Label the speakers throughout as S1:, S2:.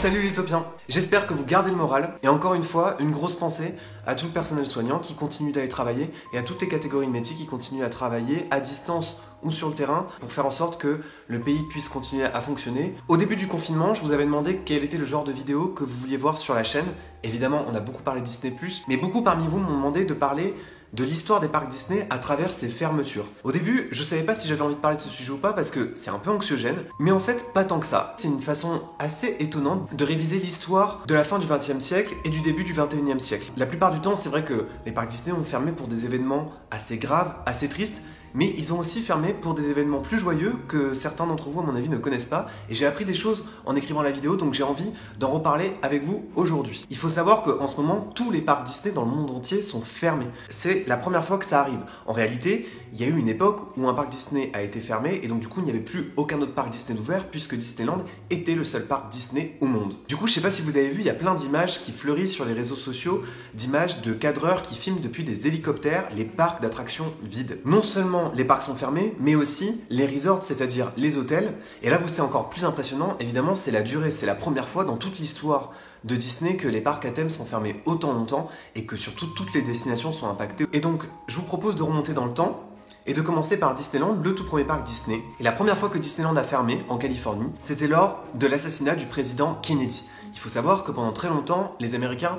S1: Salut les Topiens. J'espère que vous gardez le moral et encore une fois, une grosse pensée à tout le personnel soignant qui continue d'aller travailler et à toutes les catégories de métiers qui continuent à travailler à distance ou sur le terrain pour faire en sorte que le pays puisse continuer à fonctionner. Au début du confinement, je vous avais demandé quel était le genre de vidéo que vous vouliez voir sur la chaîne. Évidemment, on a beaucoup parlé de Disney+, mais beaucoup parmi vous m'ont demandé de parler de l'histoire des parcs Disney à travers ses fermetures. Au début, je savais pas si j'avais envie de parler de ce sujet ou pas parce que c'est un peu anxiogène, mais en fait pas tant que ça. C'est une façon assez étonnante de réviser l'histoire de la fin du XXe siècle et du début du XXIe siècle. La plupart du temps, c'est vrai que les parcs Disney ont fermé pour des événements assez graves, assez tristes, mais ils ont aussi fermé pour des événements plus joyeux que certains d'entre vous, à mon avis, ne connaissent pas. Et j'ai appris des choses en écrivant la vidéo, donc j'ai envie d'en reparler avec vous aujourd'hui. Il faut savoir qu'en ce moment, tous les parcs Disney dans le monde entier sont fermés. C'est la première fois que ça arrive. En réalité, il y a eu une époque où un parc Disney a été fermé, et donc du coup, il n'y avait plus aucun autre parc Disney ouvert, puisque Disneyland était le seul parc Disney au monde. Du coup, je sais pas si vous avez vu, il y a plein d'images qui fleurissent sur les réseaux sociaux, d'images de cadreurs qui filment depuis des hélicoptères les parcs d'attractions vides. Non seulement les parcs sont fermés, mais aussi les resorts, c'est-à-dire les hôtels. Et là où c'est encore plus impressionnant, évidemment, c'est la durée. C'est la première fois dans toute l'histoire de Disney que les parcs à thème sont fermés autant longtemps et que surtout toutes les destinations sont impactées. Et donc, je vous propose de remonter dans le temps et de commencer par Disneyland, le tout premier parc Disney. Et la première fois que Disneyland a fermé, en Californie, c'était lors de l'assassinat du président Kennedy. Il faut savoir que pendant très longtemps, les Américains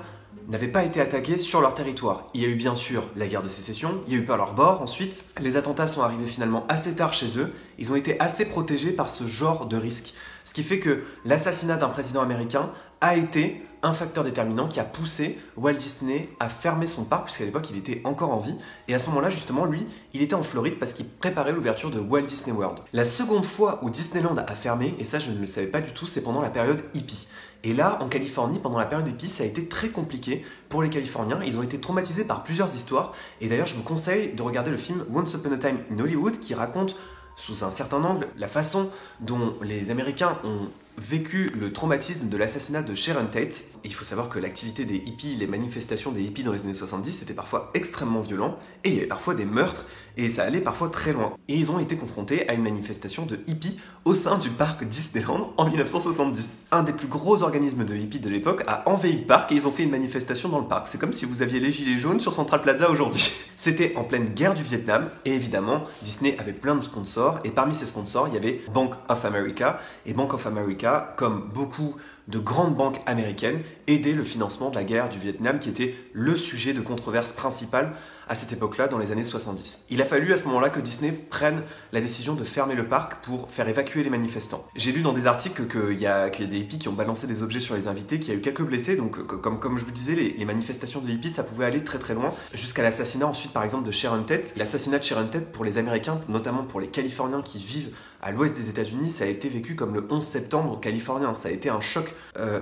S1: n'avaient pas été attaqués sur leur territoire. Il y a eu bien sûr la guerre de sécession, il y a eu Pearl Harbor ensuite. Les attentats sont arrivés finalement assez tard chez eux. Ils ont été assez protégés par ce genre de risque. Ce qui fait que l'assassinat d'un président américain a été un facteur déterminant qui a poussé Walt Disney à fermer son parc, puisqu'à l'époque il était encore en vie. Et à ce moment-là, justement, lui, il était en Floride parce qu'il préparait l'ouverture de Walt Disney World. La seconde fois où Disneyland a fermé, et ça je ne le savais pas du tout, c'est pendant la période hippie. Et là, en Californie, pendant la période hippie, ça a été très compliqué pour les Californiens. Ils ont été traumatisés par plusieurs histoires. Et d'ailleurs, je vous conseille de regarder le film Once Upon a Time in Hollywood, qui raconte, sous un certain angle, la façon dont les Américains ont vécu le traumatisme de l'assassinat de Sharon Tate. Et il faut savoir que l'activité des hippies, les manifestations des hippies dans les années 70, c'était parfois extrêmement violent, et il y avait parfois des meurtres, et ça allait parfois très loin. Et ils ont été confrontés à une manifestation de hippies au sein du parc Disneyland en 1970. Un des plus gros organismes de hippies de l'époque a envahi le parc et ils ont fait une manifestation dans le parc. C'est comme si vous aviez les gilets jaunes sur Central Plaza aujourd'hui. C'était en pleine guerre du Vietnam, et évidemment, Disney avait plein de sponsors, et parmi ces sponsors, il y avait Bank of America, et Bank of America, comme beaucoup de grandes banques américaines, aidaient le financement de la guerre du Vietnam, qui était le sujet de controverse principal à cette époque-là, dans les années 70. Il a fallu à ce moment-là que Disney prenne la décision de fermer le parc pour faire évacuer les manifestants. J'ai lu dans des articles qu'il y a des hippies qui ont balancé des objets sur les invités, qu'il y a eu quelques blessés, donc comme je vous disais, les manifestations de hippies, ça pouvait aller très très loin, jusqu'à l'assassinat ensuite par exemple de Sharon Tate. L'assassinat de Sharon Tate, pour les Américains, notamment pour les Californiens qui vivent à l'ouest des États-Unis, ça a été vécu comme le 11 septembre californien, ça a été un choc.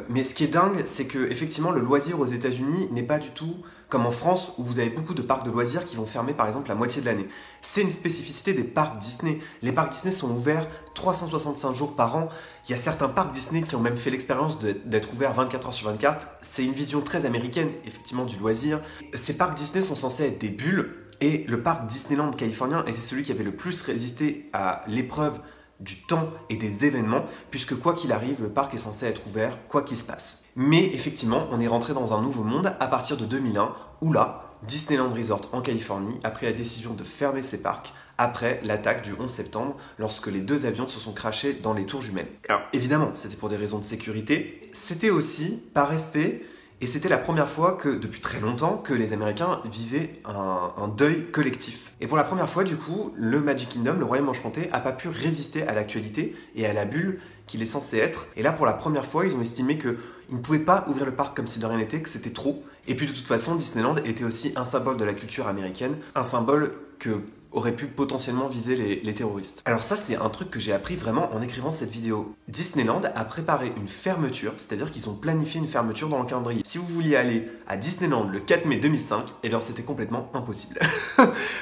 S1: Mais ce qui est dingue, c'est que effectivement le loisir aux États-Unis n'est pas du tout comme en France, où vous avez beaucoup de parcs de loisirs qui vont fermer par exemple la moitié de l'année. C'est une spécificité des parcs Disney. Les parcs Disney sont ouverts 365 jours par an. Il y a certains parcs Disney qui ont même fait l'expérience d'être ouverts 24 heures sur 24. C'est une vision très américaine, effectivement, du loisir. Ces parcs Disney sont censés être des bulles, et le parc Disneyland californien était celui qui avait le plus résisté à l'épreuve du temps et des événements, puisque quoi qu'il arrive, le parc est censé être ouvert, quoi qu'il se passe. Mais effectivement, on est rentré dans un nouveau monde à partir de 2001, où là, Disneyland Resort en Californie a pris la décision de fermer ses parcs après l'attaque du 11 septembre, lorsque les deux avions se sont crashés dans les tours jumelles. Alors évidemment, c'était pour des raisons de sécurité, c'était aussi par respect. Et c'était la première fois que, depuis très longtemps, que les Américains vivaient un deuil collectif. Et pour la première fois, du coup, le Magic Kingdom, le Royaume Enchanté, n'a pas pu résister à l'actualité et à la bulle qu'il est censé être. Et là, pour la première fois, ils ont estimé qu'ils ne pouvaient pas ouvrir le parc comme si de rien n'était, que c'était trop. Et puis de toute façon, Disneyland était aussi un symbole de la culture américaine, un symbole que aurait pu potentiellement viser les terroristes. Alors ça, c'est un truc que j'ai appris vraiment en écrivant cette vidéo. Disneyland a préparé une fermeture, c'est-à-dire qu'ils ont planifié une fermeture dans le calendrier. Si vous vouliez aller à Disneyland le 4 mai 2005, eh bien c'était complètement impossible.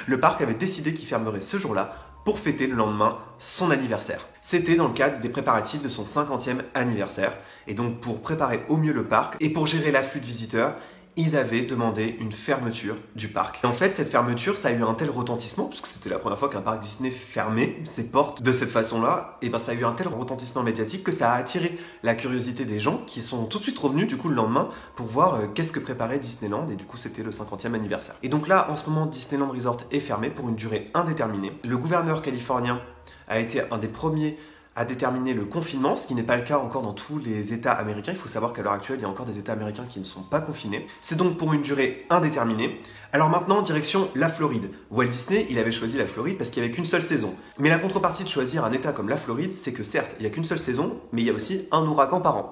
S1: Le parc avait décidé qu'il fermerait ce jour-là pour fêter le lendemain son anniversaire. C'était dans le cadre des préparatifs de son 50e anniversaire. Et donc pour préparer au mieux le parc et pour gérer l'afflux de visiteurs, ils avaient demandé une fermeture du parc. Et en fait, cette fermeture, ça a eu un tel retentissement, puisque c'était la première fois qu'un parc Disney fermait ses portes de cette façon-là, et ben ça a eu un tel retentissement médiatique que ça a attiré la curiosité des gens qui sont tout de suite revenus du coup le lendemain pour voir qu'est-ce que préparait Disneyland, et du coup c'était le 50e anniversaire. Et donc là, en ce moment, Disneyland Resort est fermé pour une durée indéterminée. Le gouverneur californien a été un des premiers à déterminer le confinement, ce qui n'est pas le cas encore dans tous les États américains. Il faut savoir qu'à l'heure actuelle, il y a encore des États américains qui ne sont pas confinés. C'est donc pour une durée indéterminée. Alors maintenant, direction la Floride. Walt Disney, il avait choisi la Floride parce qu'il n'y avait qu'une seule saison. Mais la contrepartie de choisir un État comme la Floride, c'est que certes, il n'y a qu'une seule saison, mais il y a aussi un ouragan par an.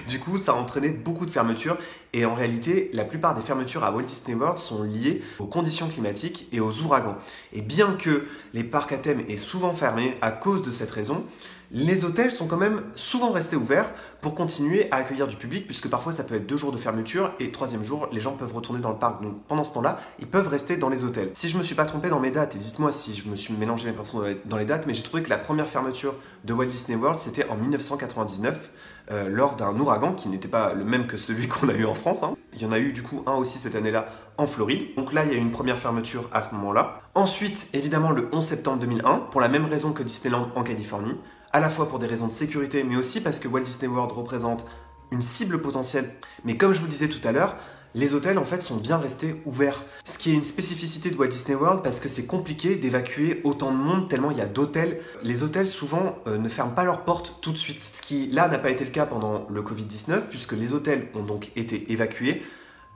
S1: Du coup, ça a entraîné beaucoup de fermetures. Et en réalité, la plupart des fermetures à Walt Disney World sont liées aux conditions climatiques et aux ouragans. Et bien que les parcs à thème aient souvent fermé à cause de cette raison, les hôtels sont quand même souvent restés ouverts pour continuer à accueillir du public, puisque parfois ça peut être 2 jours de fermeture et 3e jour, les gens peuvent retourner dans le parc. Donc pendant ce temps-là, ils peuvent rester dans les hôtels. Si je me suis pas trompé dans mes dates, et dites-moi si je me suis mélangé mes personnes dans les dates, mais j'ai trouvé que la première fermeture de Walt Disney World, c'était en 1999, lors d'un ouragan qui n'était pas le même que celui qu'on a eu en France. Il y en a eu du coup un aussi cette année-là en Floride. Donc là, il y a eu une première fermeture à ce moment-là. Ensuite, évidemment, le 11 septembre 2001, pour la même raison que Disneyland en Californie, à la fois pour des raisons de sécurité, mais aussi parce que Walt Disney World représente une cible potentielle. Mais comme je vous disais tout à l'heure, les hôtels en fait sont bien restés ouverts. Ce qui est une spécificité de Walt Disney World parce que c'est compliqué d'évacuer autant de monde tellement il y a d'hôtels. Les hôtels souvent ne ferment pas leurs portes tout de suite. Ce qui là n'a pas été le cas pendant le Covid-19 puisque les hôtels ont donc été évacués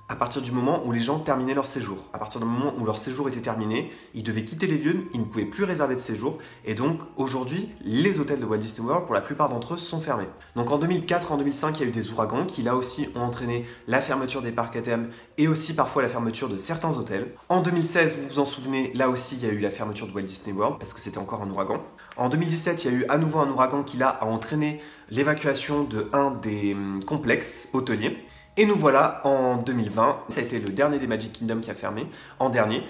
S1: à partir du moment où les gens terminaient leur séjour. À partir du moment où leur séjour était terminé, ils devaient quitter les lieux, ils ne pouvaient plus réserver de séjour. Et donc aujourd'hui, les hôtels de Walt Disney World, pour la plupart d'entre eux, sont fermés. Donc en 2004, en 2005, il y a eu des ouragans qui là aussi ont entraîné la fermeture des parcs à thème et aussi parfois la fermeture de certains hôtels. En 2016, vous vous en souvenez, là aussi il y a eu la fermeture de Walt Disney World parce que c'était encore un ouragan. En 2017, il y a eu à nouveau un ouragan qui là a entraîné l'évacuation de un des complexes hôteliers. Et nous voilà en 2020, ça a été le dernier des Magic Kingdom qui a fermé, en dernier,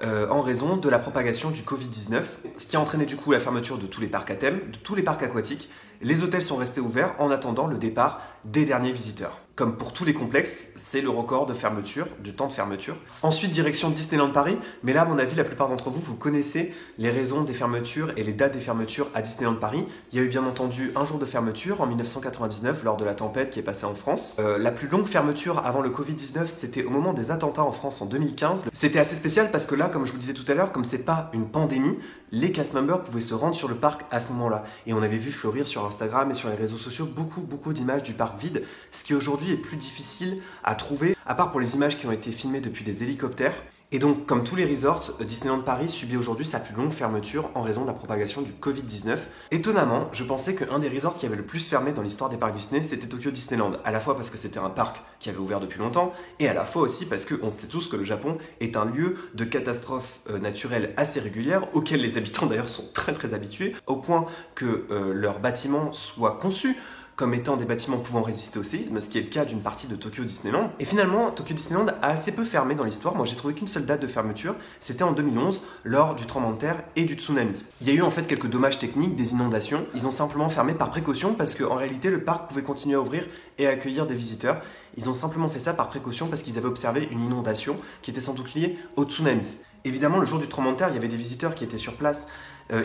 S1: en raison de la propagation du Covid-19, ce qui a entraîné du coup la fermeture de tous les parcs à thème, de tous les parcs aquatiques. Les hôtels sont restés ouverts en attendant le départ des derniers visiteurs. Comme pour tous les complexes, c'est le record de fermeture, du temps de fermeture. Ensuite, direction Disneyland Paris, mais là, à mon avis, la plupart d'entre vous, vous connaissez les raisons des fermetures et les dates des fermetures à Disneyland Paris. Il y a eu bien entendu un jour de fermeture en 1999 lors de la tempête qui est passée en France. La plus longue fermeture avant le Covid-19, c'était au moment des attentats en France en 2015. C'était assez spécial parce que là, comme je vous disais tout à l'heure, comme c'est pas une pandémie, les cast members pouvaient se rendre sur le parc à ce moment-là. Et on avait vu fleurir sur Instagram et sur les réseaux sociaux beaucoup d'images du parc vide, ce qui aujourd'hui est plus difficile à trouver, à part pour les images qui ont été filmées depuis des hélicoptères. Et donc, comme tous les resorts, Disneyland Paris subit aujourd'hui sa plus longue fermeture en raison de la propagation du Covid-19. Étonnamment, je pensais qu'un des resorts qui avait le plus fermé dans l'histoire des parcs Disney, c'était Tokyo Disneyland. À la fois parce que c'était un parc qui avait ouvert depuis longtemps, et à la fois aussi parce qu'on sait tous que le Japon est un lieu de catastrophes naturelles assez régulières, auxquelles les habitants d'ailleurs sont très habitués, au point que leurs bâtiments soient conçus comme étant des bâtiments pouvant résister au séisme, ce qui est le cas d'une partie de Tokyo Disneyland. Et finalement, Tokyo Disneyland a assez peu fermé dans l'histoire. Moi, j'ai trouvé qu'une seule date de fermeture, c'était en 2011, lors du tremblement de terre et du tsunami. Il y a eu en fait quelques dommages techniques, des inondations. Ils ont simplement fermé par précaution parce qu'en réalité, le parc pouvait continuer à ouvrir et à accueillir des visiteurs. Ils ont simplement fait ça par précaution parce qu'ils avaient observé une inondation qui était sans doute liée au tsunami. Évidemment, le jour du tremblement de terre, il y avait des visiteurs qui étaient sur place.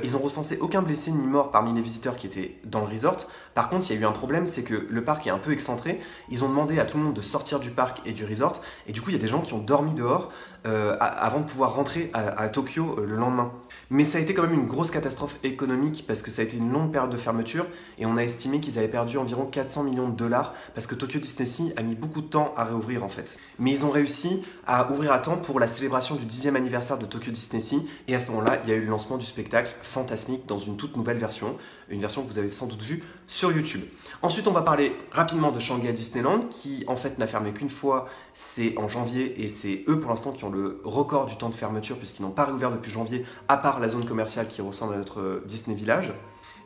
S1: Ils ont recensé aucun blessé ni mort parmi les visiteurs qui étaient dans le resort. Par contre, il y a eu un problème, c'est que le parc est un peu excentré. Ils ont demandé à tout le monde de sortir du parc et du resort. Et du coup, il y a des gens qui ont dormi dehors avant de pouvoir rentrer à Tokyo le lendemain. Mais ça a été quand même une grosse catastrophe économique parce que ça a été une longue période de fermeture et on a estimé qu'ils avaient perdu environ 400 millions de dollars parce que Tokyo Disney Sea a mis beaucoup de temps à réouvrir en fait. Mais ils ont réussi à ouvrir à temps pour la célébration du 10e anniversaire de Tokyo Disney Sea et à ce moment-là, il y a eu le lancement du spectacle Fantasmic dans une toute nouvelle version, une version que vous avez sans doute vue sur YouTube. Ensuite, on va parler rapidement de Shanghai Disneyland qui en fait n'a fermé qu'une fois, c'est en janvier et c'est eux pour l'instant qui ont le record du temps de fermeture puisqu'ils n'ont pas réouvert depuis janvier à part la zone commerciale qui ressemble à notre Disney Village.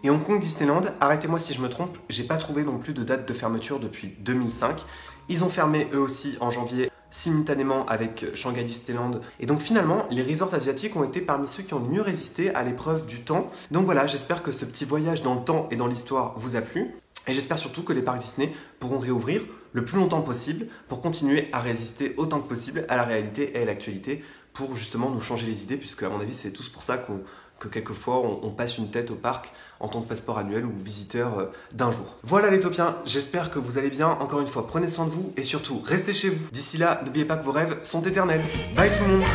S1: Et Hong Kong Disneyland, arrêtez-moi si je me trompe, j'ai pas trouvé non plus de date de fermeture depuis 2005. Ils ont fermé eux aussi en janvier simultanément avec Shanghai Disneyland. Et donc finalement, les resorts asiatiques ont été parmi ceux qui ont le mieux résisté à l'épreuve du temps. Donc voilà, j'espère que ce petit voyage dans le temps et dans l'histoire vous a plu. Et j'espère surtout que les parcs Disney pourront réouvrir le plus longtemps possible pour continuer à résister autant que possible à la réalité et à l'actualité pour justement nous changer les idées, puisque à mon avis c'est tous pour ça que quelquefois on passe une tête au parc en tant que passeport annuel ou visiteur d'un jour. Voilà les Taupiens, j'espère que vous allez bien. Encore une fois, prenez soin de vous et surtout restez chez vous. D'ici là, n'oubliez pas que vos rêves sont éternels. Bye tout le monde.